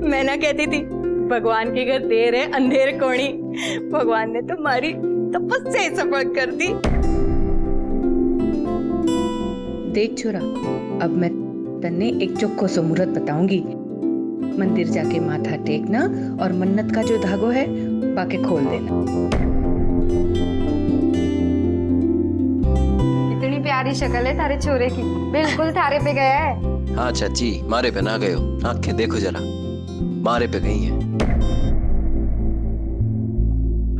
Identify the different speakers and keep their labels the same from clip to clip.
Speaker 1: मैं ना कहती थी भगवान के घर देर है अंधेर कोणी। भगवान ने तुम्हारी तपस्या ही सफल कर दी। देख छोरा, अब मैं तन्ने एक चोखो सो मुहूर्त बताऊंगी। मंदिर जाके माथा टेकना और मन्नत का जो धागो है बाके खोल देना।
Speaker 2: इतनी प्यारी शक्ल है थारे छोरे की, बिल्कुल थारे पे गया है।
Speaker 3: हाँ चाची, मारे पे ना गयो, आंखें देखो जरा, मारे पे गई है।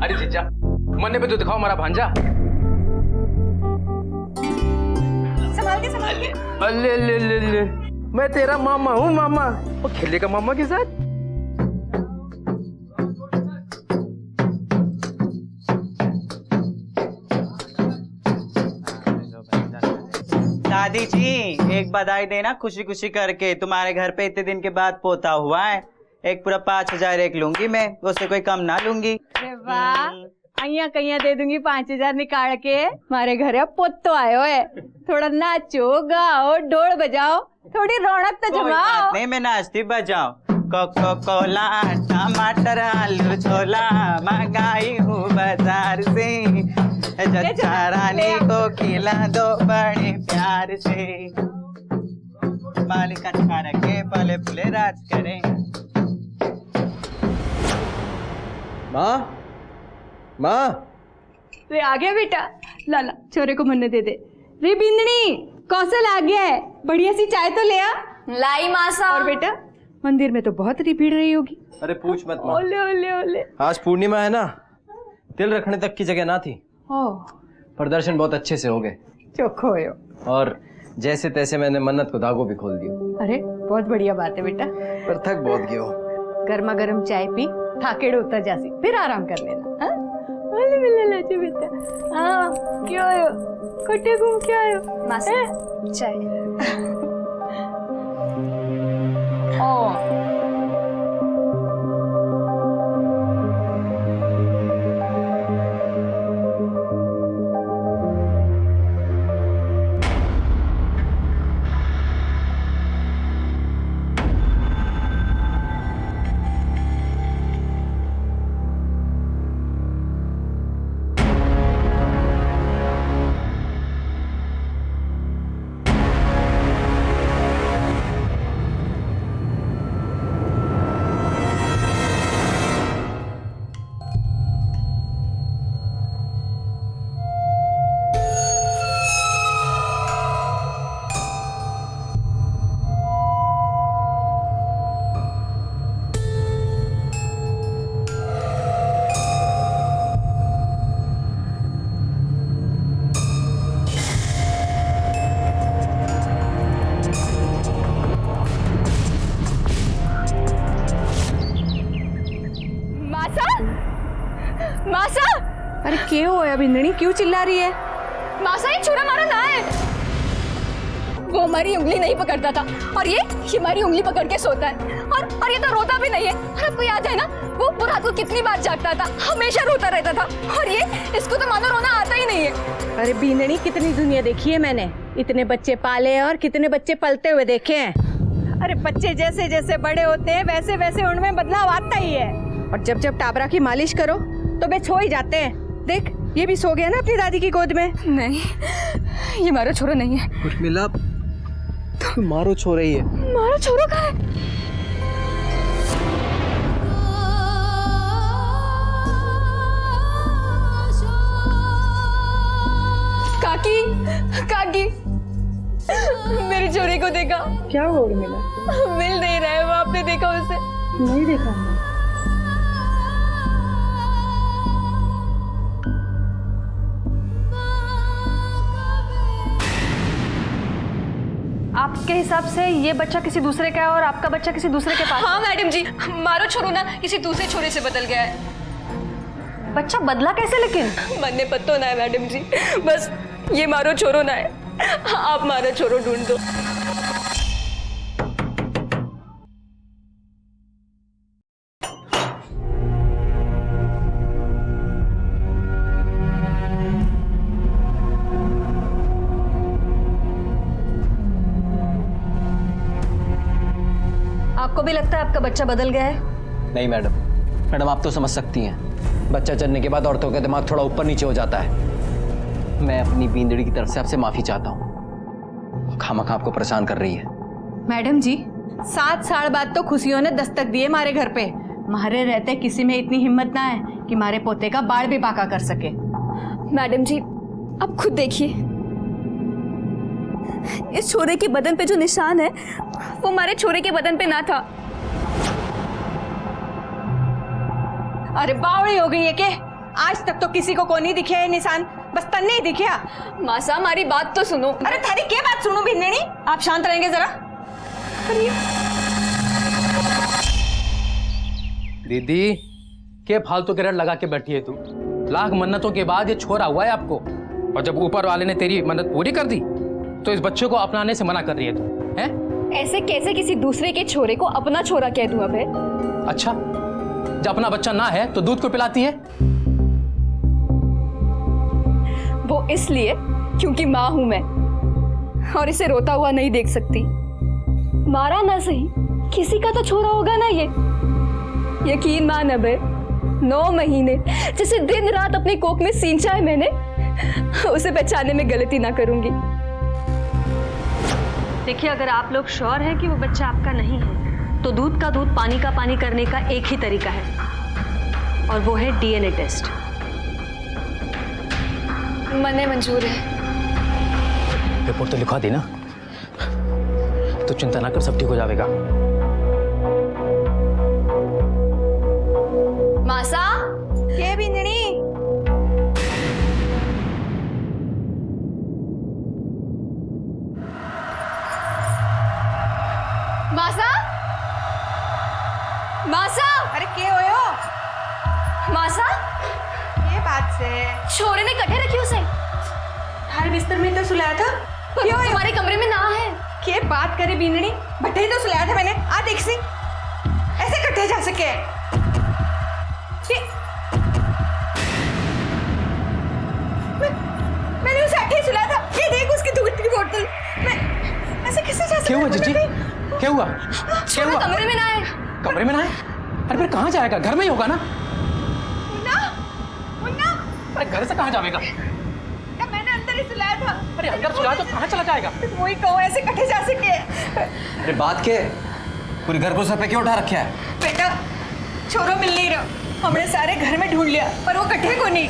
Speaker 4: अरे जीजा, मन्ने पे तो दिखाओ हमारा भांजा।
Speaker 1: संभाल के संभाल के।
Speaker 4: अल्ले ले ले ले, मैं तेरा मामा हूँ मामा। वो खेलेगा मामा के साथ।
Speaker 5: दादी जी एक बधाई देना खुशी खुशी करके, तुम्हारे घर पे इतने दिन के बाद पोता हुआ है। एक पूरा 5,000 एक लूंगी मैं, उससे कोई कम ना लूंगी।
Speaker 1: अरे वाह, अइया कइया दे दूंगी 5,000 निकाल के। हमारे घर पोतो आयो है, थोड़ा नाचो गाओ ढोल बजाओ, थोड़ी रौनक तो जमाओ।
Speaker 5: नहीं मैं नाचती बजाओ। कोको कोला टमाटर आलू छोला मंगाई हूँ बाजार से, जच्चा रानी को खिला दो बड़े प्यार से। मालिक अच्छा रखे फले फूले राज करे।
Speaker 3: माँ, माँ।
Speaker 1: रे आ गया बेटा, लाला छोरे को मन्ने दे दे। रे बिंदनी, कौशल आ गया है, बढ़िया सी चाय तो ले आ।
Speaker 2: लाई मासा।
Speaker 1: और बेटा मंदिर में तो बहुत भीड़ रही होगी।
Speaker 3: अरे पूछ मत माँ।
Speaker 1: ओले ओले ओले।
Speaker 3: आज पूर्णिमा है ना, तिल रखने तक की जगह ना थी।
Speaker 1: ओह,
Speaker 3: दर्शन बहुत अच्छे से हो गए।
Speaker 1: चोखो हो।
Speaker 3: और जैसे तैसे मैंने मन्नत को धागो भी खोल दिया।
Speaker 1: अरे बहुत बढ़िया बात है बेटा।
Speaker 3: पर थक बहुत गयो।
Speaker 1: गर्मा गर्म चाय पी, थाकेड़ उतर जासी, फिर आराम कर लेना। हाँ? ओले मिले लाचे बेटा। हाँ, क्यों आयो? कोटे घूम क्यों आयो?
Speaker 2: मासा चाय।
Speaker 1: ओ मासा, अरे क्यों होया बिंदनी, क्यों चिल्ला रही है?
Speaker 2: मासा ये छुरा मारा ना है, वो हमारी उंगली नहीं पकड़ता था और ये हमारी उंगली पकड़ के सोता है और ये तो रोता भी नहीं है। और आपको याद है ना वो रात को कितनी बार जागता था, हमेशा रोता रहता था और ये इसको तो मानो रोना आता ही नहीं है।
Speaker 1: अरे बिंदनी कितनी दुनिया देखी है मैंने, इतने बच्चे पाले और कितने बच्चे पलते हुए देखे हैं। अरे बच्चे जैसे जैसे बड़े होते हैं वैसे वैसे उनमें बदलाव आता ही है। और जब जब टाबरा की मालिश करो तो वे सो ही जाते हैं। देख ये भी सो गया ना अपनी दादी की गोद में।
Speaker 2: नहीं, ये मारो छोरा नहीं है।
Speaker 3: उर्मिला, तू मारो छो रही है।
Speaker 2: मारो छोरो कहाँ है? काकी, काकी, मेरे छोरे को देखा।
Speaker 1: क्या हो उर्मिला?
Speaker 2: मिल नहीं रहा है वो, आपने देखा उसे?
Speaker 1: नहीं देखा।
Speaker 2: आपके हिसाब से ये बच्चा किसी दूसरे का है और आपका बच्चा किसी दूसरे के पास? हाँ मैडम जी, मारो छोरो ना किसी दूसरे छोरे से बदल गया है। बच्चा बदला कैसे लेकिन? मन्ने पत्तो ना है मैडम जी, बस ये मारो छोरो ना है। आप मारो छोरो ढूंढ दो। आपको भी लगता है आपका बच्चा बदल गया है?
Speaker 3: नहीं मैडम, मैडम आप तो समझ सकती हैं, बच्चा जन्मने के बाद औरतों का दिमाग थोड़ा ऊपर नीचे हो जाता है। मैं अपनी बींदड़ी की तरफ से आपसे माफी चाहता हूँ, खामखा आपको परेशान कर रही है।
Speaker 1: मैडम जी, 7 साल बाद तो खुशियों ने दस्तक दिए हमारे घर पे। हमारे रहते किसी में इतनी हिम्मत ना है कि हमारे पोते का बाल भी पाका कर सके।
Speaker 2: मैडम जी, आप खुद देखिए, इस छोरे के बदन पे जो निशान है वो हमारे छोरे के बदन पे ना था।
Speaker 1: अरे बावड़ी हो गई है के? आज तक तो किसी को नहीं दिखे ये निशान, बस तन्ने ही दिखा।
Speaker 2: मासा, हमारी बात तो सुनो।
Speaker 1: अरे थारी क्या बात सुनू भिंडनी? आप शांत रहेंगे जरा?
Speaker 4: दीदी के फालतू के रट लगा के बैठी है तू? लाख मन्नतों के बाद ये छोरा हुआ है आपको, और जब ऊपर वाले ने तेरी मन्नत पूरी कर दी तो इस बच्चे को अपनाने से मना कर रही है तू, हैं?
Speaker 2: ऐसे कैसे किसी दूसरे के छोरे को अपना छोरा कह दूं? अबे
Speaker 4: अच्छा, जब अपना बच्चा ना है तो दूध को पिलाती है?
Speaker 2: वो इसलिए क्योंकि माँ हूं मैं, और इसे रोता हुआ नहीं देख सकती। मारा ना सही, किसी का तो छोरा होगा ना ये। यकीन मान अबे, 9 महीने जिसे दिन रात अपनी कोख में सींचा है मैंने, उसे पहचानने में गलती ना करूंगी।
Speaker 6: देखिए, अगर आप लोग श्योर हैं कि वो बच्चा आपका नहीं है, तो दूध का दूध, पानी का पानी करने का एक ही तरीका है, और वो है डीएनए टेस्ट।
Speaker 2: मने मंजूर है।
Speaker 4: रिपोर्ट तो लिखवा दी ना, तो चिंता ना कर, सब ठीक हो जाएगा।
Speaker 2: मासा,
Speaker 1: के भिंडनी?
Speaker 2: मासा, मासा,
Speaker 1: अरे के होयो?
Speaker 2: मासा,
Speaker 1: ये बात से
Speaker 2: छोरे ने कटे रखी उसे।
Speaker 1: थारे बिस्तर में तो सुलाया था।
Speaker 2: पर वो तुम्हारे कमरे में ना है।
Speaker 1: के बात करे भिंडनी? बट्टे ही तो सुलाया था मैंने। आ देख सी, ऐसे कटे जा सके? मैंने उसे आके सुलाया था। ये देख उसकी दूध की बोतल। मैं ऐसे कैसे जा सकती?
Speaker 4: क्या हुआ जीजी? क्या हुआ?
Speaker 2: छोरा कमरे में ना है।
Speaker 4: कमरे में ना है? अरे फिर कहाँ जाएगा? घर में ही होगा ना?
Speaker 1: मुन्ना,
Speaker 4: अरे घर से कहाँ जाएगा?
Speaker 1: मैंने अंदर ही सुलाया था।
Speaker 4: अरे अंदर सुलाया तो कहाँ चला जाएगा?
Speaker 1: वही कहूँ, ऐसे कटे जा सके?
Speaker 3: अरे बात क्या है? पूरी घर को सर पे क्यों उठा रखा है?
Speaker 1: बेटा, छोरो मिल नहीं रहा। हमने सारे घर में ढूंढ लिया, पर वो कटे को नहीं।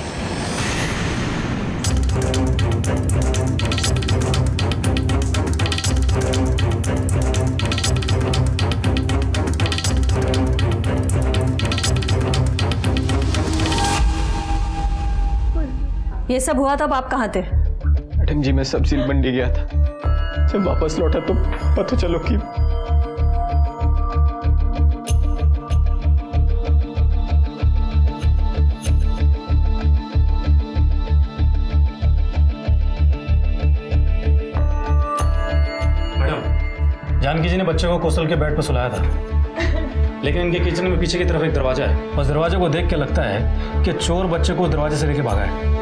Speaker 6: ये सब हुआ तब आप कहाँ थे?
Speaker 7: मैडम जी, मैं सब्जी मंडी गया था। जब वापस लौटा तो पता चलो कि
Speaker 8: मैडम, जानकी जी ने बच्चे को कौशल के बेड पर सुलाया था, लेकिन इनके किचन में पीछे की तरफ एक दरवाजा है। उस दरवाजे को देख के लगता है कि चोर बच्चे को उस दरवाजे से लेके भागा है।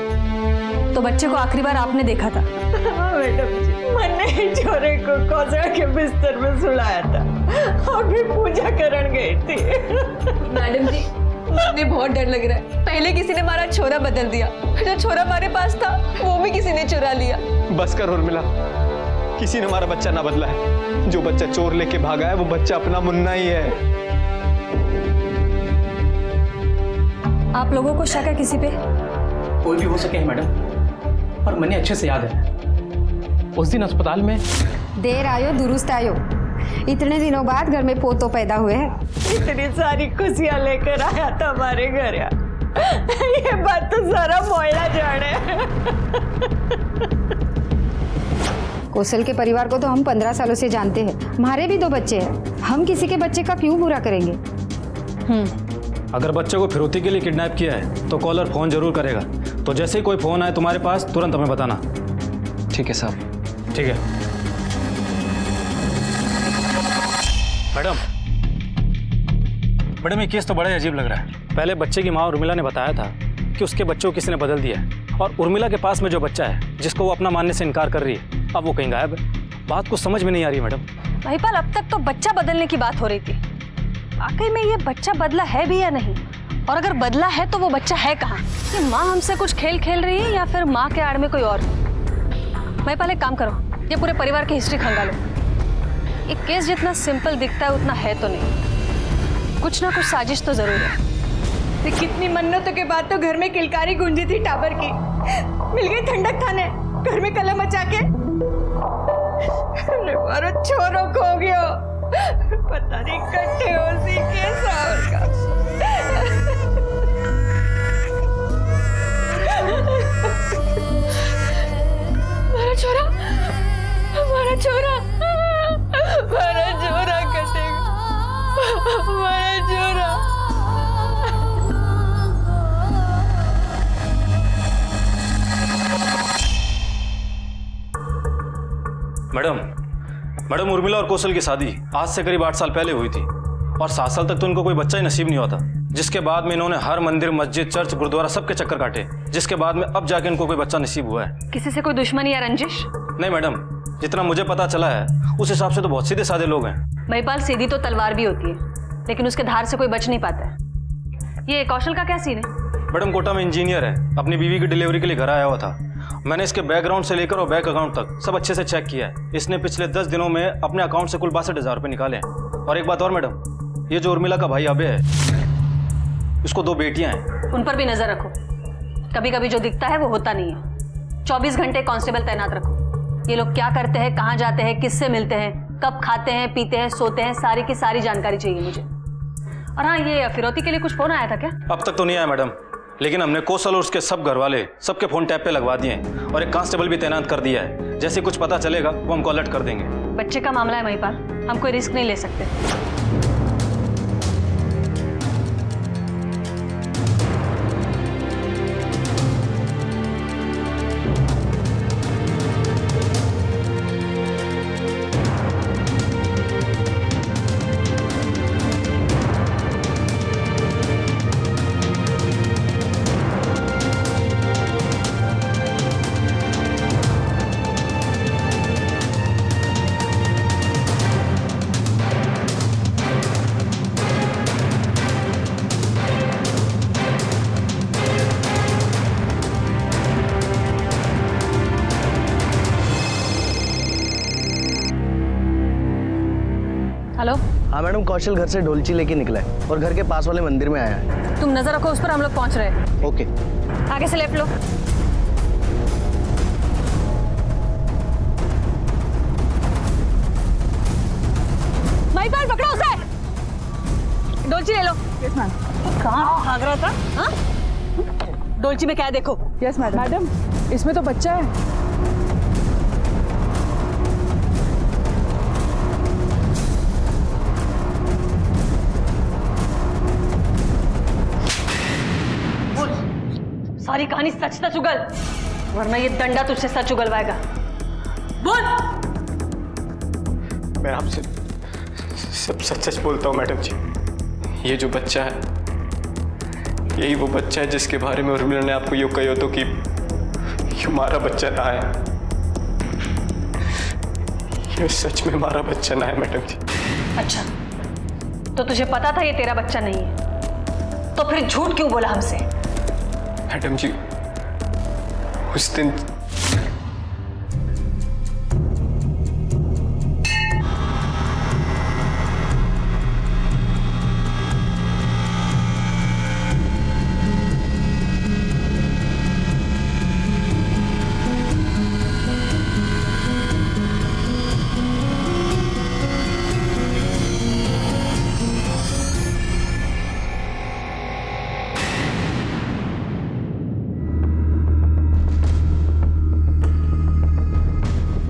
Speaker 6: तो बच्चे को आखिरी बार आपने देखा था?
Speaker 1: मैडम जी, मैंने छोरे को कौशल के बिस्तर में सुलाया था और फिर पूजा करने गई थी।
Speaker 2: मैडम जी, मुझे बहुत डर लग रहा है। पहले किसी ने हमारा छोरा बदल दिया, जो छोरा हमारे पास था वो भी किसी ने चुरा लिया।
Speaker 7: बस कर उर्मिला, किसी ने हमारा बच्चा ना बदला है। जो बच्चा चोर लेके भागा है वो बच्चा अपना मुन्ना ही है।
Speaker 6: आप लोगों को शक है किसी पे?
Speaker 4: कोई भी हो सके है मैडम, और मैंने अच्छे से याद है उस दिन अस्पताल में।
Speaker 9: देर आयो दुरुस्त आयो, इतने दिनों बाद घर में पोतो पैदा हुए हैं।
Speaker 1: इतनी सारी खुशियां लेकर आया था हमारे घर यार। ये बात तो सारा मोहल्ला जाने।
Speaker 9: कौशल के परिवार को तो हम 15 सालों से जानते हैं। हमारे भी 2 बच्चे हैं, हम किसी के बच्चे का क्यों बुरा करेंगे?
Speaker 8: अगर बच्चे को फिरौती के लिए किडनैप किया है तो कॉलर फोन जरूर करेगा। तो जैसे ही कोई फोन आए तुम्हारे पास, तुरंत हमें बताना।
Speaker 3: ठीक है साहब।
Speaker 8: ठीक है मैडम, ये केस तो बड़ा ही अजीब लग रहा है। पहले बच्चे की माँ उर्मिला ने बताया था कि उसके बच्चे को किसी ने बदल दिया है, और उर्मिला के पास में जो बच्चा है जिसको वो अपना मानने से इनकार कर रही है, अब वो कहीं गायब है। बात कुछ समझ में नहीं आ रही है मैडम।
Speaker 6: महिपाल, अब तक तो बच्चा बदलने की बात हो रही थी, वाकई में ये बच्चा बदला है भी या नहीं, और अगर बदला है तो वो बच्चा है कहाँ? ये माँ हमसे कुछ खेल खेल रही है या फिर माँ के आड़ में कोई और? मैं पहले काम करो, ये पूरे परिवार की हिस्ट्री खंगालो। ये केस जितना सिंपल दिखता है उतना है तो नहीं, कुछ ना कुछ साजिश तो जरूर है।
Speaker 1: कितनी मन्नतों के बाद तो घर में किलकारी गूंजी थी टाबर की, मिल गई ठंडक थाने घर में कलम मचा के। अरे छोरो खो गयो, पता नहीं कट्टे हो सी कैसा होगा।
Speaker 2: हमारा छोरा, हमारा छोरा, हमारा छोरा कटेगा, हमारा छोरा।
Speaker 8: मैडम उर्मिला और कौशल की शादी आज से करीब 8 साल पहले हुई थी और 7 साल तक तो इनको कोई बच्चा ही नसीब नहीं हुआ था, जिसके बाद में इन्होंने हर मंदिर, मस्जिद, चर्च, गुरुद्वारा सबके चक्कर काटे, जिसके बाद में अब जाके इनको कोई बच्चा नसीब हुआ है।
Speaker 6: किसी से कोई दुश्मनी या रंजिश?
Speaker 8: नहीं मैडम, जितना मुझे पता चला है उस हिसाब से तो बहुत सीधे साधे लोग हैं।
Speaker 6: महिपाल, सीधी तो तलवार भी होती है लेकिन उसके धार से कोई बच नहीं पाता है। ये कौशल का क्या सीन है?
Speaker 8: मैडम कोटा में इंजीनियर है, अपनी बीवी की डिलीवरी के लिए घर आया हुआ था। मैंने इसके बैकग्राउंड से लेकर और बैंक अकाउंट तक सब अच्छे से चेक किया है। इसने पिछले 10 दिनों में अपने अकाउंट से कुल 62,000 रुपये निकाले हैं। और एक बात और मैडम, ये जो उर्मिला का भाई अबे है, उसको 2 बेटियां हैं।
Speaker 6: उन पर भी नजर रखो, कभी कभी जो दिखता है वो होता नहीं है। 24 घंटे कांस्टेबल तैनात रखो। ये लोग क्या करते हैं, कहाँ जाते हैं, किससे मिलते हैं, कब खाते हैं, पीते हैं, सोते हैं, सारी की सारी जानकारी चाहिए मुझे। और हाँ, ये फिरौती के लिए कुछ फोन आया था क्या?
Speaker 8: अब तक तो नहीं आया मैडम, लेकिन हमने कौशल और उसके सब घर वाले सबके फोन टैप पे लगवा दिए हैं और एक कांस्टेबल भी तैनात कर दिया है। जैसे कुछ पता चलेगा वो हमको अलर्ट कर देंगे।
Speaker 6: बच्चे का मामला है महिपाल, हम कोई रिस्क नहीं ले सकते। हेलो।
Speaker 10: हाँ मैडम, कौशल घर से ढोलची लेके निकला है और घर के पास वाले मंदिर में आया है।
Speaker 6: तुम नजर रखो उस पर, हम लोग पहुंच रहे हैं।
Speaker 10: ओके।
Speaker 6: आगे से लेफ्ट लो। महिपाल पकड़ो उसे, डोलची ले लो।
Speaker 1: Yes ma'am.
Speaker 6: कहाँ भाग रहा था? हाँ? डोलची में क्या है देखो।
Speaker 1: Yes madam. मैडम, इसमें तो बच्चा है।
Speaker 6: सारी कहानी सच सच उगल, वरना ये डंडा तुझसे सच उगलवाएगा। बोल।
Speaker 7: मैं आपसे सब सच सच बोलता हूँ मैडम जी। ये जो बच्चा है, यही वो बच्चा है जिसके बारे में उर्मिला ने आपको यूँ कही हो तो कि ये हमारा बच्चा ना है। ये सच में हमारा बच्चा ना है मैडम जी।
Speaker 6: अच्छा, तो तुझे पता था ये तेरा बच्चा नहीं है, तो फिर झूठ क्यों बोला हमसे?
Speaker 7: मैडम जी, उस दिन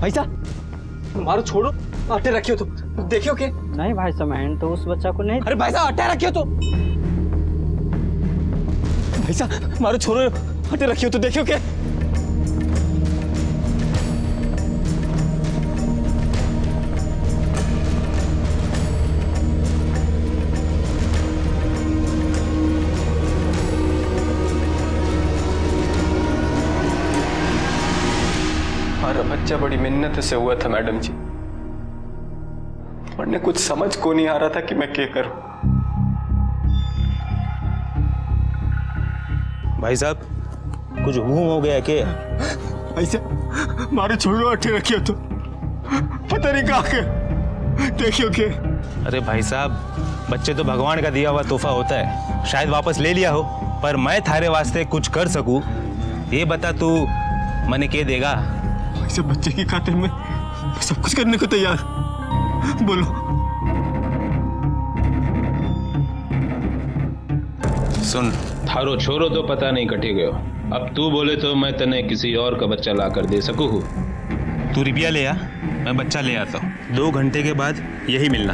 Speaker 3: भाई साहब, मारो छोड़ो, अट्टे रखियो तो देखियो के।
Speaker 10: नहीं भाई साहब, मैं तो उस बच्चा को नहीं।
Speaker 3: अरे भाई साहब, अट्टे रखियो तो। भाई साहब मारो छोड़ो, अट्टे रखियो तो देखियो के।
Speaker 7: हमारा बच्चा बड़ी मिन्नत से हुआ था मैडम जी, वरना कुछ समझ को नहीं आ रहा था कि मैं क्या करूं।
Speaker 8: भाई साहब कुछ हुम हो गया क्या?
Speaker 7: ऐसे मारे छोड़ो अठे रखियो तो पता नहीं कहाँ के देखियो के।
Speaker 8: अरे भाई साहब बच्चे तो भगवान का दिया हुआ तोहफा होता है, शायद वापस ले लिया हो, पर मैं थारे वास्ते कुछ कर सकूं ये बता तू मने के देगा?
Speaker 7: ऐसे बच्चे की खातिर में सब कुछ करने को तैयार। बोलो।
Speaker 11: सुन थारो छोरो तो पता नहीं कटे गयो, अब तू बोले तो मैं तने किसी और का बच्चा ला कर दे सकूं।
Speaker 8: तू रुपया ले आ, मैं बच्चा ले आता हूँ, 2 घंटे के बाद यही मिलना।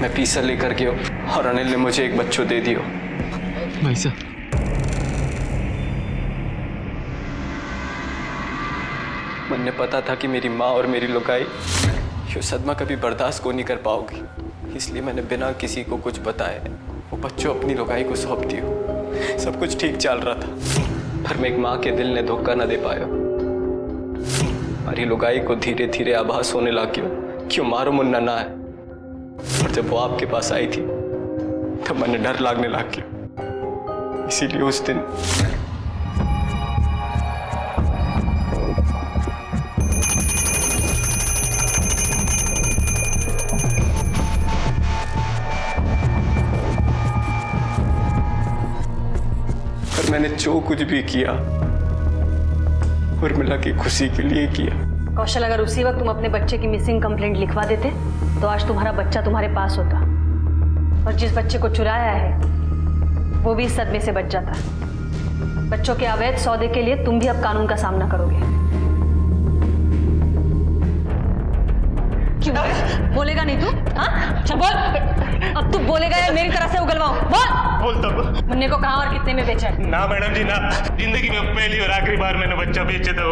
Speaker 7: मैं पीसा लेकर गयो और अनिल ने मुझे एक बच्चों दे दियो। भाई साहब मुझे पता था कि मेरी माँ और मेरी लुगाई ये सदमा कभी बर्दाश्त को नहीं कर पाओगी, इसलिए मैंने बिना किसी को कुछ बताए वो बच्चों अपनी लुगाई को सौंप दियो। सब कुछ ठीक चल रहा था, पर मैं एक माँ के दिल ने धोखा न दे पाया। हमारी लुगाई को धीरे धीरे आभास होने लग गया क्यों मारो मुन्ना ना है, और जब वो आपके पास आई थी तब मैंने डर लगने लग गया। इसीलिए उस दिन पर मैंने जो कुछ भी किया उर्मिला की खुशी के लिए किया।
Speaker 6: कौशल, अगर उसी वक्त तुम अपने बच्चे की मिसिंग कंप्लेंट लिखवा देते तो आज तुम्हारा बच्चा तुम्हारे पास होता, और जिस बच्चे को चुराया है वो भी इस सदमे से बच जाता। बच्चों के अवैध सौदे के लिए तुम भी अब कानून का सामना करोगे। क्यों बोलेगा नहीं तू? हाँ चल बोल, अब तू बोलेगा या मेरी तरह से उगलवाऊं? बोल। मुन्ने को कहाँ और कितने में बेचा है?
Speaker 8: ना मैडम जी ना, जिंदगी में पहली और आखिरी बार मैंने बच्चा बेचे थे।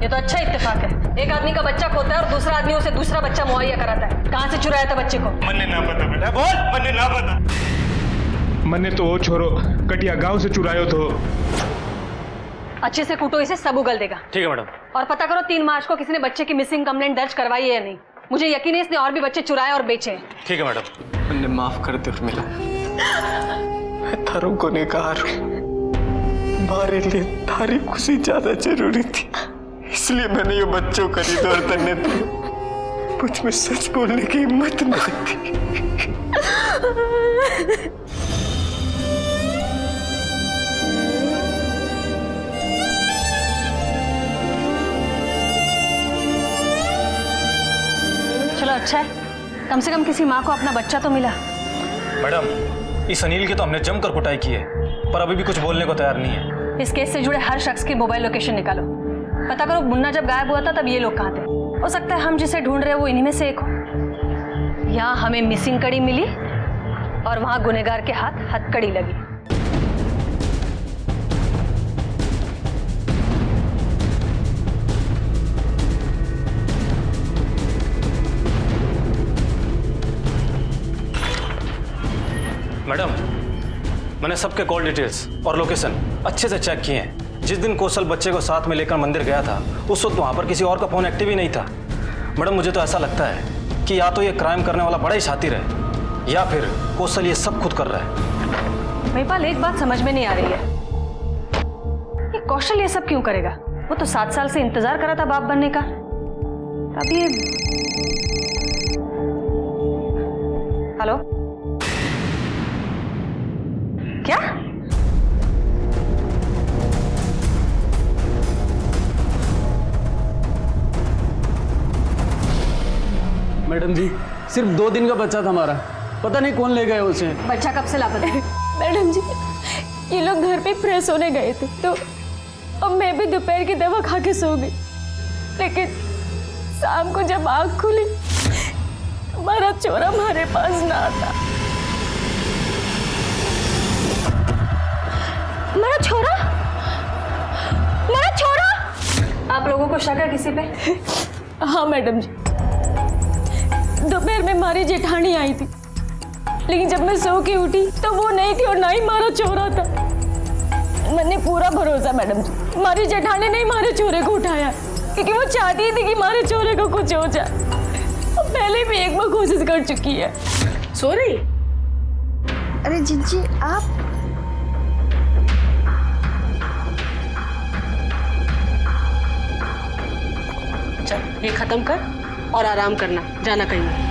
Speaker 6: ये तो अच्छा इत्तेफाक है, एक आदमी का बच्चा खोता है और दूसरा आदमी उसे दूसरा बच्चा मुहैया कराता है। कहाँ से चुराया था बच्चे को?
Speaker 8: मन्ने ना पता बेटा, बोल। मन्ने ना पता।
Speaker 11: मन्ने तो वो छोरो कटिया गांव से चुरायो तो।
Speaker 6: अच्छे से कूटो इसे, सब उगल देगा।
Speaker 8: ठीक है मैडम।
Speaker 6: और पता करो 3 मार्च को किसी ने बच्चे की मिसिंग कंप्लेंट दर्ज करवाई है या नहीं। मुझे यकीन है इसने और भी बच्चे चुराए और बेचे हैं।
Speaker 8: ठीक है मैडम।
Speaker 7: मैंने माफ कर दे उर्मिला, मैं थारों गुनहगार हूँ, हमारे लिए थारी खुशी ज्यादा जरूरी थी, इसलिए मैंने ये बच्चों का निदौर करने दिया। मुझ में सच बोलने की हिम्मत नहीं थी।
Speaker 6: चलो अच्छा है, कम से कम किसी माँ को अपना बच्चा तो मिला।
Speaker 8: मैडम इस अनिल की तो हमने जमकर कुटाई की है, पर अभी भी कुछ बोलने को तैयार नहीं है।
Speaker 6: इस केस से जुड़े हर शख्स की मोबाइल लोकेशन निकालो, पता करो मुन्ना जब गायब हुआ था तब ये लोग कहाँ थे। हो सकता है हम जिसे ढूंढ रहे हैं वो इन्हीं में से एक हो। यहाँ हमें मिसिंग कड़ी मिली और वहाँ गुनहगार के हाथ हथकड़ी लगी।
Speaker 8: मैडम मैंने सबके कॉल डिटेल्स और लोकेशन अच्छे से चेक किए हैं। जिस दिन कौशल बच्चे को साथ में लेकर मंदिर गया था उस वक्त वहाँ पर किसी और का फोन एक्टिव ही नहीं था। मैडम मुझे तो ऐसा लगता है कि या तो ये क्राइम करने वाला बड़ा ही शातिर है या फिर कौशल ये सब खुद कर रहा है।
Speaker 6: महिपाल, एक बात समझ में नहीं आ रही है, ये कौशल ये सब क्यों करेगा? वो तो 7 साल से इंतजार कर रहा था बाप बनने का। अब ये हेलो क्या?
Speaker 3: मैडम जी सिर्फ 2 दिन का बच्चा था हमारा, पता नहीं कौन ले गए उसे।
Speaker 6: बच्चा कब से लापता है?
Speaker 2: मैडम जी ये लोग घर पे प्रेस होने गए थे तो अब मैं भी दोपहर की दवा खा के सो गई, लेकिन शाम को जब आँख खुली हमारा चोरा हमारे पास ना आता। मेरा छोरा, मेरा छोरा!
Speaker 6: आप लोगों को शक है किसी पे?
Speaker 2: हाँ मैडम जी, दोपहर में हमारी जेठानी आई थी, लेकिन जब मैं सो के उठी तो वो नहीं थी और ना ही हमारा छोरा था। मैंने पूरा भरोसा मैडम जी, हमारी जेठानी ने हमारे छोरे को उठाया क्योंकि वो चाहती थी कि हमारे छोरे को कुछ हो जाए। पहले भी एक बार कोशिश कर चुकी है।
Speaker 1: सॉरी।
Speaker 9: अरे जीजी आप
Speaker 6: चल ये खत्म कर और आराम करना, जाना कहीं नहीं।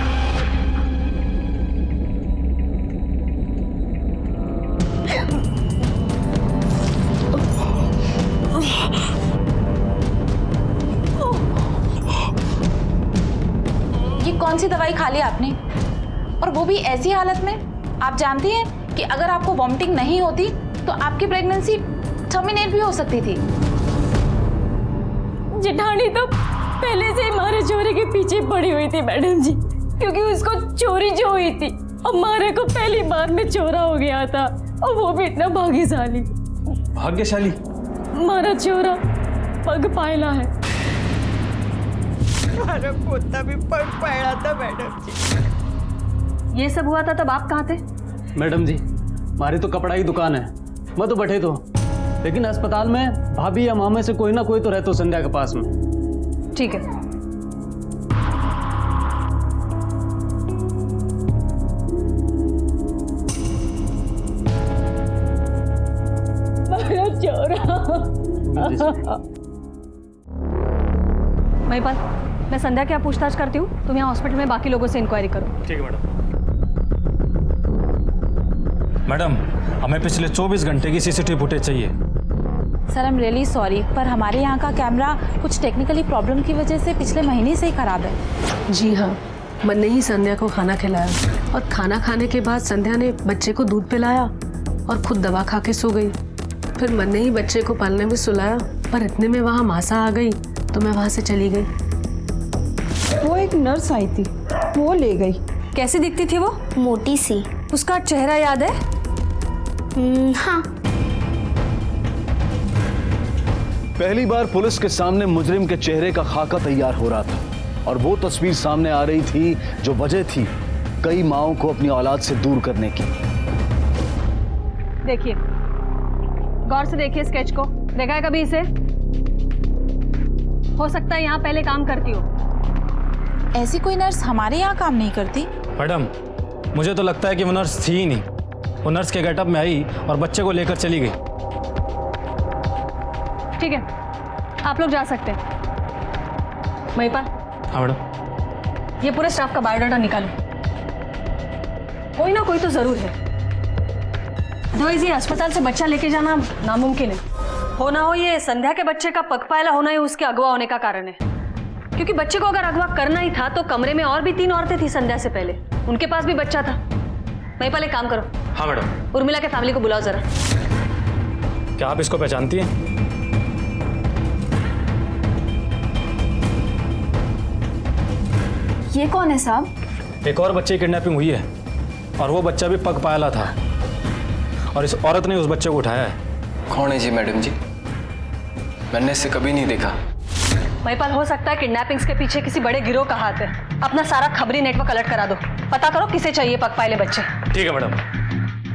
Speaker 2: ये कौन सी दवाई खा ली आपने, और वो भी ऐसी हालत में? आप जानती हैं कि अगर आपको वॉमिटिंग नहीं होती तो आपकी प्रेगनेंसी टर्मिनेट भी हो सकती थी।
Speaker 12: जेठानी तो पहले से ही हमारे चोरी के पीछे पड़ी हुई थी मैडम जी, क्योंकि उसको चोरी जो हुई थी हमारे को पहली बार में चोरा हो गया था, और वो भी इतना भाग्यशाली।
Speaker 8: भाग्यशाली?
Speaker 12: हमारा चोरा पग पायला है।
Speaker 1: हमारा पोता भी पग पाया था मैडम जी।
Speaker 6: ये सब हुआ था तब आप कहाँ थे?
Speaker 3: मैडम जी, हमारी तो कपड़ा की दुकान है, मैं तो बैठे तो, लेकिन अस्पताल में भाभी या मामा से कोई ना कोई तो रहते संध्या के पास में।
Speaker 6: ठीक है। महिपाल, मैं संध्या क्या पूछताछ करती हूँ, तुम यहाँ हॉस्पिटल में बाकी लोगों से इंक्वायरी करो।
Speaker 8: ठीक है मैडम, हमें पिछले 24 घंटे की सीसीटीवी फुटेज चाहिए।
Speaker 2: Sir, I am really sorry, पर हमारे यहाँ का कैमरा कुछ टेक्निकली प्रॉब्लम की वजह से पिछले महीने से ही खराब है।
Speaker 6: जी हाँ, मन ने ही संध्या को खाना खिलाया, और खाना खाने के बाद संध्या ने बच्चे को दूध पिलाया और खुद दवा खा के सो गई। फिर मन ने ही बच्चे को पालने में सुलाया, पर इतने में वहाँ मासा आ गई तो मैं वहाँ से चली गई।
Speaker 1: वो एक नर्स आई थी, वो ले गई।
Speaker 6: कैसी दिखती थी वो?
Speaker 2: मोटी सी।
Speaker 6: उसका चेहरा याद है?
Speaker 2: हाँ।
Speaker 10: पहली बार पुलिस के सामने मुजरिम के चेहरे का खाका तैयार हो रहा था, और वो तस्वीर सामने आ रही थी जो वजह थी कई माओं को अपनी औलाद से दूर करने की।
Speaker 6: देखिए, गौर से देखिए स्केच को। देखा है कभी इसे? हो सकता है यहाँ पहले काम करती हो।
Speaker 2: ऐसी कोई नर्स हमारे यहाँ काम नहीं करती।
Speaker 8: मैडम, मुझे तो लगता है कि वो नर्स थी ही नहीं। वो नर्स के गेटअप में आई और बच्चे को लेकर चली गई।
Speaker 6: ठीक है, आप लोग जा सकते हैं। महिपाल।
Speaker 8: हाँ मैडम।
Speaker 6: ये पूरे स्टाफ का बायोडाटा निकालो, कोई ना कोई तो जरूर है। अदरवाइज ये अस्पताल से बच्चा लेके जाना नामुमकिन है। हो ना हो ये संध्या के बच्चे का पगपायला होना ही उसके अगवा होने का कारण है, क्योंकि बच्चे को अगर अगवा करना ही था तो कमरे में और भी 3 औरतें थी संध्या से पहले, उनके पास भी बच्चा था। महिपाल, एक काम करो।
Speaker 8: हाँ मैडम।
Speaker 6: उर्मिला के फैमिली को बुलाओ जरा।
Speaker 8: क्या आप इसको पहचानती हैं?
Speaker 2: ये कौन है साहब?
Speaker 8: एक और बच्चे की किडनैपिंग हुई है, और वो बच्चा भी पग पायला था, और इस औरत ने उस बच्चे को उठाया है।
Speaker 3: कौन है जी मैडम जी? मैंने इसे कभी नहीं देखा।
Speaker 6: महिपाल, हो सकता है किडनैपिंग्स के पीछे किसी बड़े गिरोह का हाथ है। अपना सारा खबरी नेटवर्क अलर्ट करा दो, पता करो किसे चाहिए पगपायले बच्चे।
Speaker 8: ठीक है मैडम।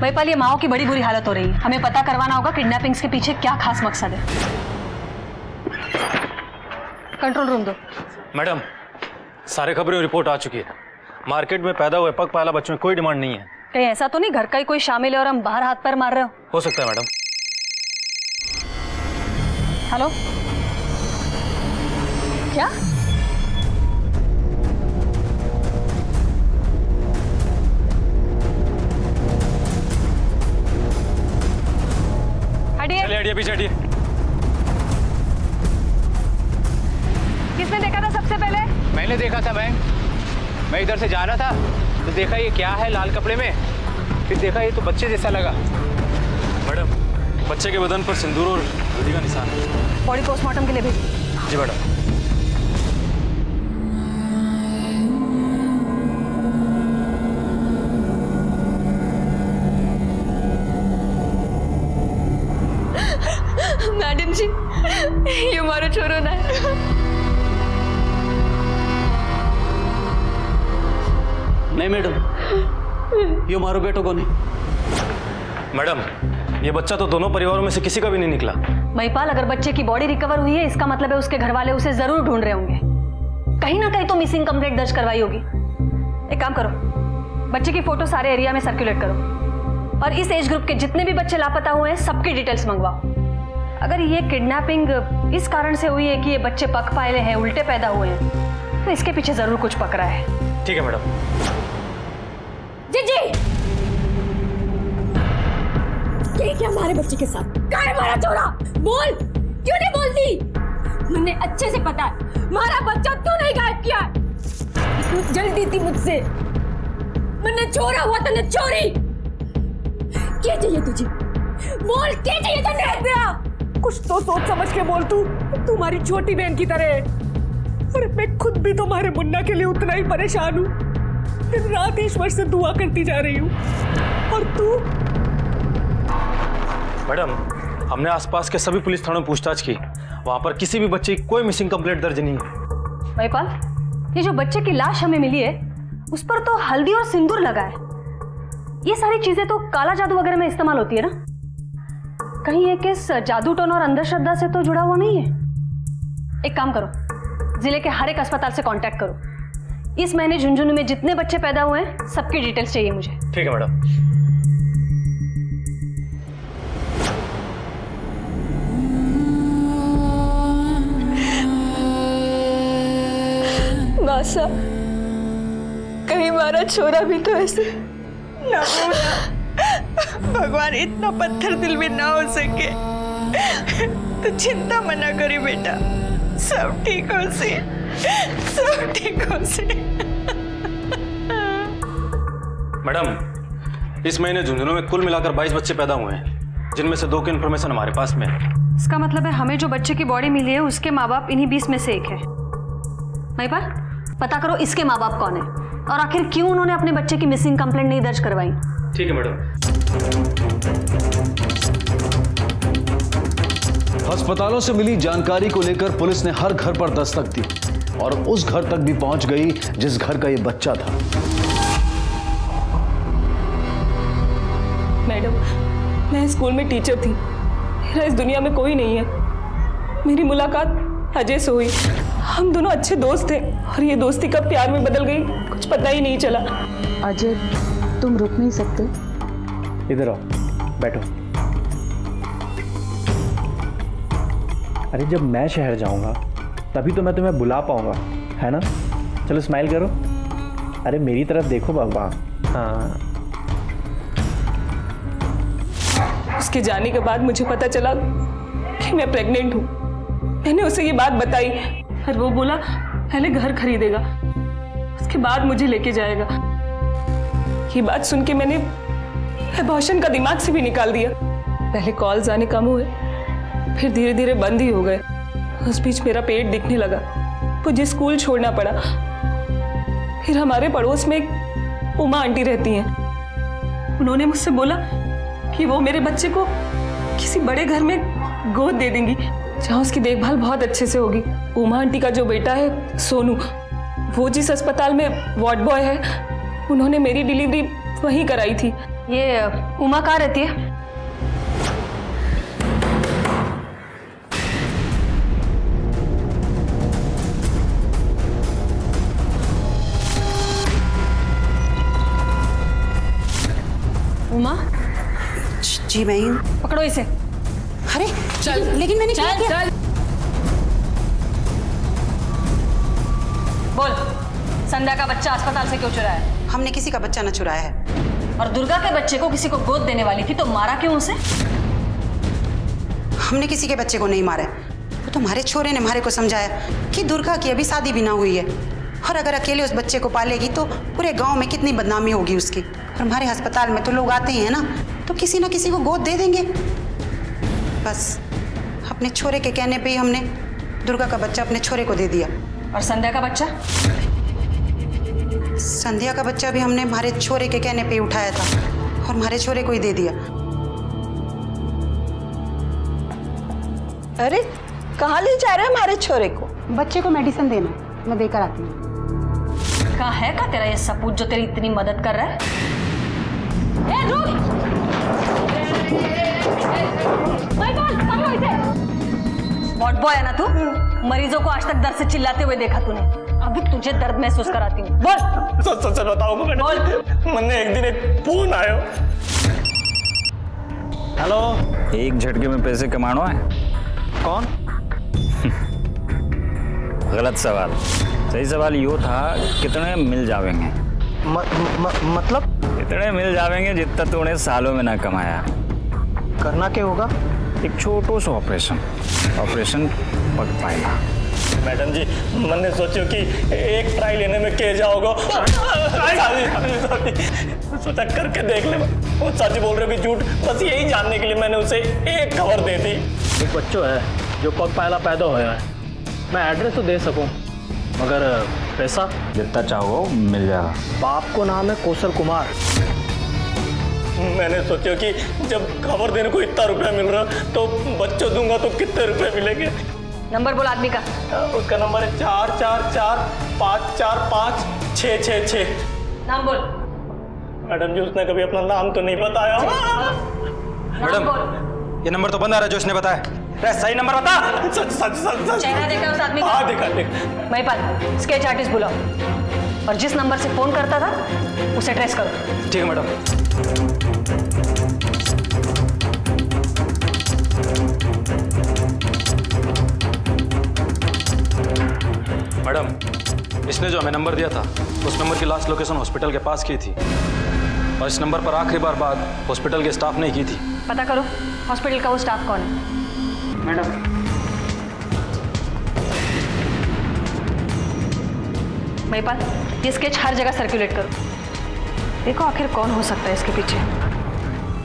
Speaker 6: महिपाल, ये माओ की बड़ी बुरी हालत हो रही है, हमें पता करवाना होगा किडनैपिंग्स के पीछे क्या खास मकसद है। कंट्रोल रूम दो।
Speaker 8: मैडम, सारे खबरें रिपोर्ट आ चुकी है। मार्केट में पैदा हुए पग पायला बच्चों में कोई डिमांड नहीं है।
Speaker 6: कहीं ऐसा तो नहीं घर का ही कोई शामिल है और हम बाहर हाथ पैर मार रहे
Speaker 8: हो सकता है मैडम।
Speaker 6: हेलो, क्या? हटिए।
Speaker 8: चलिए हटिए, पीछे हटिए।
Speaker 6: किसने देखा था सबसे पहले?
Speaker 3: मैंने देखा था मैम। मैं इधर से जा रहा था तो देखा ये क्या है लाल कपड़े में, फिर देखा ये तो बच्चे जैसा लगा।
Speaker 8: मैडम, बच्चे के बदन पर सिंदूर और हल्दी का निशान है।
Speaker 6: बॉडी पोस्टमार्टम के लिए भेज।
Speaker 8: जी मैडम।
Speaker 2: मैडम जी, ये हमारा छोरो ना है।
Speaker 3: नहीं मैडम, ये मारो बेटो को नहीं।
Speaker 8: मैडम, ये बच्चा तो दोनों परिवारों में से किसी का भी नहीं निकला।
Speaker 6: महिपाल, अगर बच्चे की बॉडी रिकवर हुई है इसका मतलब है उसके घर वाले उसे जरूर ढूंढ रहे होंगे। कहीं ना कहीं तो मिसिंग कंप्लेंट दर्ज करवाई होगी। एक काम करो, बच्चे की फोटो सारे एरिया में सर्कुलेट करो, और इस एज ग्रुप के जितने भी बच्चे लापता हुए हैं सबकी डिटेल्स मंगवाओ। अगर ये किडनैपिंग इस कारण से हुई है कि ये बच्चे पक पाए हैं, उल्टे पैदा हुए हैं, तो इसके पीछे जरूर कुछ पकड़ा है।
Speaker 8: ठीक है मैडम।
Speaker 12: जीजी, ये क्या हमारे बच्चे के साथ? कहाँ है हमारा छोरा? बोल, क्यों नहीं बोलती? मुझे अच्छे से पता है हमारा बच्चा तू नहीं गायब किया है। तू जल्दी थी मुझसे, मैंने चोरा हुआ तूने चोरी। क्या चाहिए तुझे? बोल, क्या चाहिए तुझे?
Speaker 1: कुछ तो सोच समझ के बोल तू तुम्हारी छोटी बहन की तरह है। अरे मैं खुद भी तुम्हारे मुन्ना के लिए उतना ही परेशान हूँ। दिन रात ईश्वर से दुआ करती जा रही हूँ। और तू?
Speaker 8: मैडम, हमने आसपास के सभी पुलिस थानों में पूछताछ की, वहां पर किसी भी बच्चे की कोई मिसिंग कंप्लेंट दर्ज नहीं है।
Speaker 6: महिपाल, ये जो बच्चे की लाश हमें मिली है उस पर तो हल्दी और सिंदूर लगा है। ये सारी चीजें तो काला जादू वगैरह में इस्तेमाल होती है ना? कहीं ये केस जादू टोन और अंधश्रद्धा से तो जुड़ा हुआ नहीं है? एक काम करो, जिले के हर एक अस्पताल से कांटेक्ट करो। इस महीने झुंझुनू में जितने बच्चे पैदा हुए हैं सबकी डिटेल्स चाहिए मुझे।
Speaker 8: ठीक है मैडम।
Speaker 12: मासा, कहीं हमारा छोरा भी तो ऐसे
Speaker 1: ना हो ना। भगवान इतना पत्थर दिल में ना हो सके तो चिंता मना करी बेटा, सब ठीक हो से, सब ठीक हो से।
Speaker 8: मैडम, इस महीने झुंझुनू में कुल मिलाकर 22 बच्चे पैदा हुए हैं, जिनमें से 2 की इन्फॉर्मेशन हमारे पास में है।
Speaker 6: इसका मतलब है हमें जो बच्चे की बॉडी मिली है उसके माँ बाप इन्हीं 20 में से एक है। महिपाल, पता करो इसके माँ बाप कौन है और आखिर क्यों उन्होंने अपने बच्चे की मिसिंग कंप्लेंट नहीं दर्ज करवाई।
Speaker 8: ठीक है मैडम।
Speaker 10: अस्पतालों से मिली जानकारी को लेकर पुलिस ने हर घर पर दस्तक दी और उस घर तक भी पहुंच गई जिस घर का ये बच्चा था।
Speaker 12: मैडम, मैं स्कूल में टीचर थी, मेरा इस दुनिया में कोई नहीं है। मेरी मुलाकात अजय से हुई, हम दोनों अच्छे दोस्त थे और ये दोस्ती कब प्यार में बदल गई कुछ पता ही नहीं चला।
Speaker 13: अजय, तुम रुक नहीं सकते?
Speaker 14: इधर आओ, बैठो। अरे जब मैं शहर जाऊंगा तभी तो मैं तुम्हें बुला पाऊंगा, है ना? चलो स्माइल करो। अरे मेरी तरफ देखो बाबा। हाँ।
Speaker 12: उसके जाने के बाद मुझे पता चला कि मैं प्रेग्नेंट हूँ। मैंने उसे ये बात बताई और वो बोला पहले घर खरीदेगा, उसके बाद मुझे लेके जाएगा। ये बात सुन के मैंने अबॉर्शन का दिमाग से भी निकाल दिया। पहले कॉल्स आने कम हुए, फिर धीरे धीरे बंद ही हो गए। उस बीच मेरा पेट दिखने लगा, मुझे स्कूल छोड़ना पड़ा। फिर हमारे पड़ोस में एक उमा आंटी रहती हैं, उन्होंने मुझसे बोला कि वो मेरे बच्चे को किसी बड़े घर में गोद दे देंगी जहाँ उसकी देखभाल बहुत अच्छे से होगी। उमा आंटी का जो बेटा है सोनू, वो जिस अस्पताल में वार्ड बॉय है, उन्होंने मेरी डिलीवरी वहीं कराई थी।
Speaker 6: ये उमा कहाँ रहती है? उमा?
Speaker 13: जी मैं ही हूँ।
Speaker 6: पकड़ो इसे।
Speaker 13: अरे चल, लेकिन मैंने क्या किया?
Speaker 6: चल। बोल, संध्या का बच्चा अस्पताल से क्यों चुराया?
Speaker 13: हमने किसी का बच्चा न चुराया है।
Speaker 6: और दुर्गा के बच्चे को किसी को गोद देने वाली थी तो मारा क्यों उसे?
Speaker 13: हमने किसी के बच्चे को नहीं मारा है। वो तो हमारे छोरे ने हमारे को समझाया कि दुर्गा की अभी शादी भी ना हुई है और अगर अकेले उस बच्चे को पालेगी तो पूरे गांव में कितनी बदनामी होगी उसकी। और हमारे अस्पताल में तो लोग आते ही हैं ना, तो किसी ना किसी को गोद दे देंगे। बस अपने छोरे के कहने पे ही हमने दुर्गा का बच्चा अपने छोरे को दे दिया।
Speaker 6: और संध्या का बच्चा?
Speaker 13: संध्या का बच्चा भी हमने हमारे छोरे के कहने पे ही उठाया था और हमारे छोरे को ही दे दिया।
Speaker 1: अरे कहाँ ले जा रहे हैं हमारे छोरे को?
Speaker 13: बच्चे को मेडिसिन देना, मैं देकर आती हूँ।
Speaker 6: कहाँ है का तेरा ये सपूत जो तेरी इतनी मदद कर रहा है? ए, रुक! वार्ड बॉय है ना तू? मरीजों को आज तक दर्द से चिल्लाते हुए देखा तूने, अभी तुझे दर्द महसूस कराती हूँ। बोल।
Speaker 14: सच सच बताओ मैडम, मैंने एक दिन एक फोन आयो।
Speaker 15: हेलो, एक झटके में पैसे कमाना है?
Speaker 5: कौन?
Speaker 15: गलत सवाल। सही सवाल यो था, कितने मिल जावेंगे?
Speaker 5: मतलब?
Speaker 15: इतने मिल जावेंगे जितना तूने सालों में ना कमाया।
Speaker 5: करना क्या होगा?
Speaker 15: एक छोटो सा ऑपरेशन पग पाएगा।
Speaker 7: मैडम जी, मैंने सोचो कि एक ट्राई लेने में के जाओगे। सोचा करके देख ले। वो साथी बोल रहे हो कि झूठ, बस यही जानने के लिए मैंने उसे एक खबर दे दी।
Speaker 4: एक बच्चों है जो पग पायला पैदा होया है। मैं एड्रेस तो दे सकूं, मगर पैसा
Speaker 15: जितना चाहो मिल जाएगा।
Speaker 4: बाप को नाम है कौशल कुमार।
Speaker 7: मैंने सोचा कि जब खबर देने को इतना रुपया मिल रहा तो बच्चों दूंगा तो कितने रुपए मिलेंगे।
Speaker 6: नंबर बोल आदमी का।
Speaker 7: उसका नंबर है 4445456666।
Speaker 6: नाम बोल।
Speaker 7: मैडम जी, उसने कभी अपना नाम तो नहीं बताया।
Speaker 8: मैडम, ये नंबर तो बंद आ रहा है जो उसने बताया। सही नंबर बता। सच।
Speaker 6: चेहरा देखा उस आदमी का?
Speaker 8: हाँ, देखा।
Speaker 6: महिपाल, स्केच आर्टिस्ट बुलाओ और जिस नंबर से फोन करता था उसे ट्रेस करो।
Speaker 8: ठीक है मैडम। मैडम, इसने जो हमें नंबर दिया था उस नंबर की लास्ट लोकेशन हॉस्पिटल के पास की थी और इस नंबर पर आखिरी बार बात हॉस्पिटल के स्टाफ ने की थी।
Speaker 6: पता करो हॉस्पिटल का वो स्टाफ कौन है।
Speaker 5: मैडम,
Speaker 6: महिपाल, ये स्केच हर जगह सर्कुलेट करो। देखो आखिर कौन हो सकता है इसके पीछे।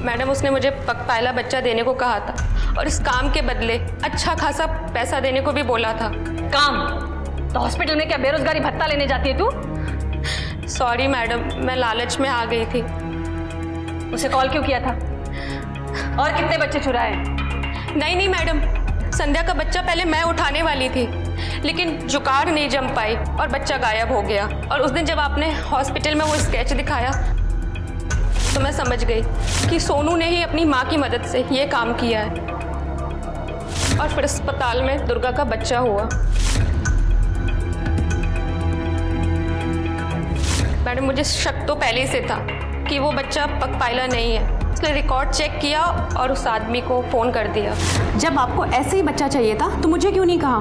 Speaker 2: मैडम, उसने मुझे पगपायला बच्चा देने को कहा था और इस काम के बदले अच्छा खासा पैसा देने को भी बोला था।
Speaker 6: काम? तो हॉस्पिटल में क्या बेरोजगारी भत्ता लेने जाती है तू?
Speaker 2: सॉरी मैडम, मैं लालच में आ गई थी।
Speaker 6: उसे कॉल क्यों किया था? और कितने बच्चे चुराए?
Speaker 2: नहीं मैडम, संध्या का बच्चा पहले मैं उठाने वाली थी, लेकिन जुगाड़ नहीं जम पाई और बच्चा गायब हो गया। और उस दिन जब आपने हॉस्पिटल में वो स्केच दिखाया तो मैं समझ गई कि सोनू ने ही अपनी माँ की मदद से ये काम किया है। और फिर अस्पताल में दुर्गा का बच्चा हुआ। मैडम, मुझे शक तो पहले से था कि वो बच्चा पगपायला नहीं है, इसलिए रिकॉर्ड चेक किया और उस आदमी को फ़ोन कर दिया।
Speaker 1: जब आपको ऐसे ही बच्चा चाहिए था तो मुझे क्यों नहीं कहा?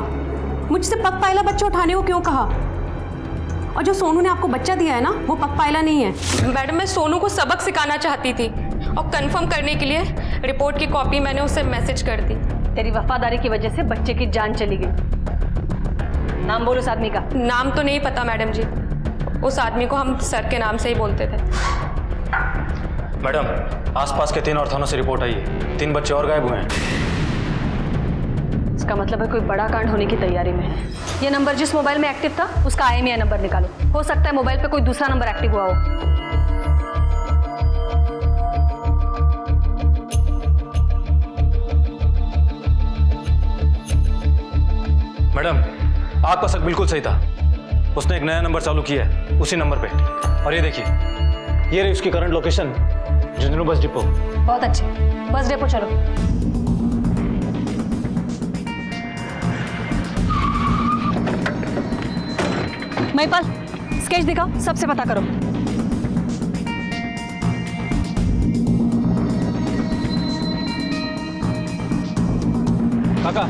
Speaker 1: मुझसे पगपायला बच्चा उठाने को क्यों कहा? और जो सोनू ने आपको बच्चा दिया है ना, वो पगपायला नहीं है।
Speaker 2: मैडम, मैं सोनू को सबक सिखाना चाहती थी और कंफर्म करने के लिए रिपोर्ट की कॉपी मैंने उसे मैसेज कर दी।
Speaker 6: तेरी वफादारी की वजह से बच्चे की जान चली गई। नाम बोलो उस आदमी का।
Speaker 2: नाम तो नहीं पता मैडम जी, उस आदमी को हम सर के नाम से ही बोलते थे।
Speaker 8: मैडम, आसपास के 3 और थानों से रिपोर्ट आई है, 3 बच्चे और गायब हुए हैं।
Speaker 6: इसका मतलब है कोई बड़ा कांड होने की तैयारी में है। ये नंबर जिस मोबाइल में एक्टिव था उसका IMEI नंबर निकालो। हो सकता है मोबाइल पे कोई दूसरा नंबर एक्टिव हुआ हो।
Speaker 8: मैडम, आपका शक बिल्कुल सही था। उसने एक नया नंबर चालू किया है उसी नंबर पे। और ये देखिए, ये रही उसकी current location, Jhunjhunu bus depot.
Speaker 6: बहुत अच्छे, बस डिपो चलो। महिपाल, स्केच दिखाओ, सबसे पता करो।
Speaker 8: काका,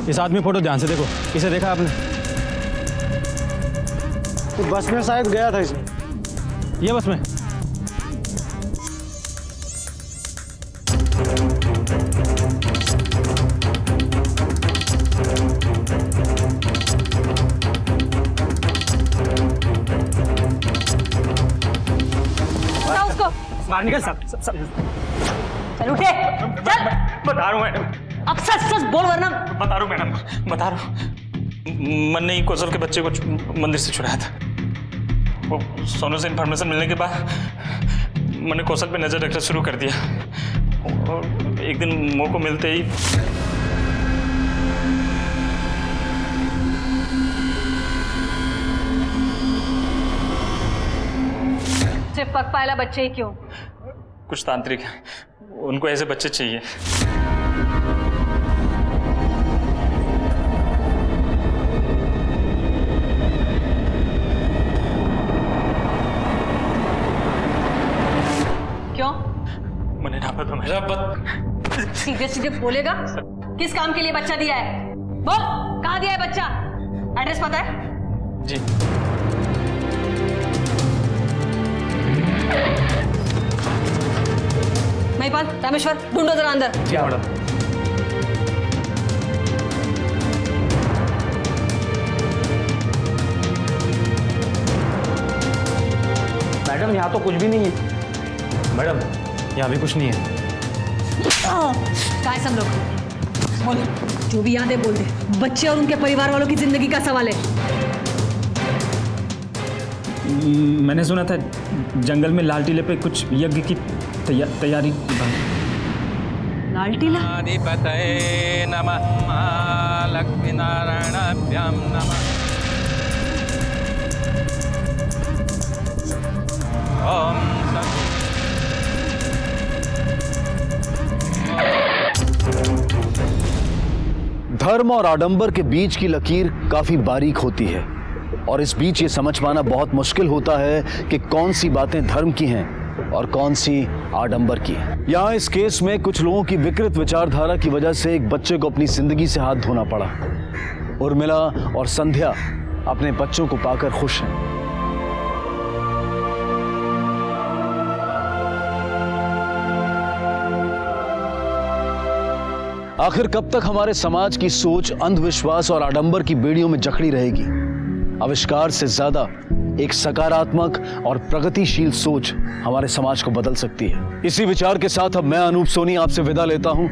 Speaker 8: इस आदमी फोटो ध्यान से देखो। इसे देखा आपने?
Speaker 5: बस में शायद गया था इसमें।
Speaker 8: ये बस में?
Speaker 6: उसको
Speaker 5: बाहर निकल। सब
Speaker 6: चल उठे, चल।
Speaker 7: बता रहा हूँ मैडम।
Speaker 6: अब सच सच बोल वरना।
Speaker 7: बता रहा हूँ मैडम, बता रहा हूँ। मन ने ही कौशल के बच्चे को मंदिर से छुड़ाया था। वो सोनू से इन्फॉर्मेशन मिलने के बाद मैंने कौशल पे नजर रखना शुरू कर दिया। और एक दिन मौका मिलते ही
Speaker 6: सिर्फ पगपायला बच्चे ही क्यों?
Speaker 7: कुछ तांत्रिक है, उनको ऐसे बच्चे चाहिए।
Speaker 6: क्यों?
Speaker 7: मैंने ना पता, मेरा
Speaker 6: सीधे सीधे बोलेगा? किस काम के लिए बच्चा दिया है? बोल, कहाँ दिया है बच्चा? एड्रेस पता है?
Speaker 7: जी।
Speaker 6: महिपाल, रामेश्वर, ढूंढो जरा अंदर।
Speaker 7: जी मैडम।
Speaker 14: मैडम यहाँ तो कुछ भी नहीं है।
Speaker 8: मैडम यहाँ भी कुछ नहीं है।
Speaker 6: कहाँ है सब लोग? बोल, जो भी याद है बोल दे। बच्चे और उनके परिवार वालों की जिंदगी का सवाल है।
Speaker 14: मैंने सुना था जंगल में लाल टीले पे कुछ यज्ञ की तैयारी।
Speaker 6: लाल टीला?
Speaker 4: अधिपतये नमः, लक्ष्मी नारायणाभ्याम नमः। ओम
Speaker 10: धर्म और आडंबर के बीच की लकीर काफी बारीक होती है और इस बीच ये समझ पाना बहुत मुश्किल होता है कि कौन सी बातें धर्म की हैं और कौन सी आडंबर की है। यहाँ इस केस में कुछ लोगों की विकृत विचारधारा की वजह से एक बच्चे को अपनी जिंदगी से हाथ धोना पड़ा। उर्मिला और संध्या अपने बच्चों को पाकर खुश हैं। आखिर कब तक हमारे समाज की सोच अंधविश्वास और आडंबर की बेड़ियों में जकड़ी रहेगी? आविष्कार से ज्यादा एक सकारात्मक और प्रगतिशील सोच हमारे समाज को बदल सकती है। इसी विचार के साथ अब मैं अनूप सोनी आपसे विदा लेता हूं।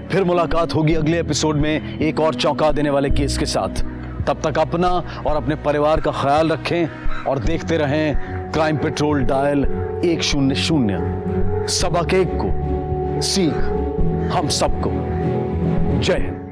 Speaker 10: फिर मुलाकात होगी अगले एपिसोड में एक और चौंका देने वाले केस के साथ। तब तक अपना और अपने परिवार का ख्याल रखें और देखते रहें क्राइम पेट्रोल डायल 100। सबक एक को, सीख हम सबको। जय हिंद।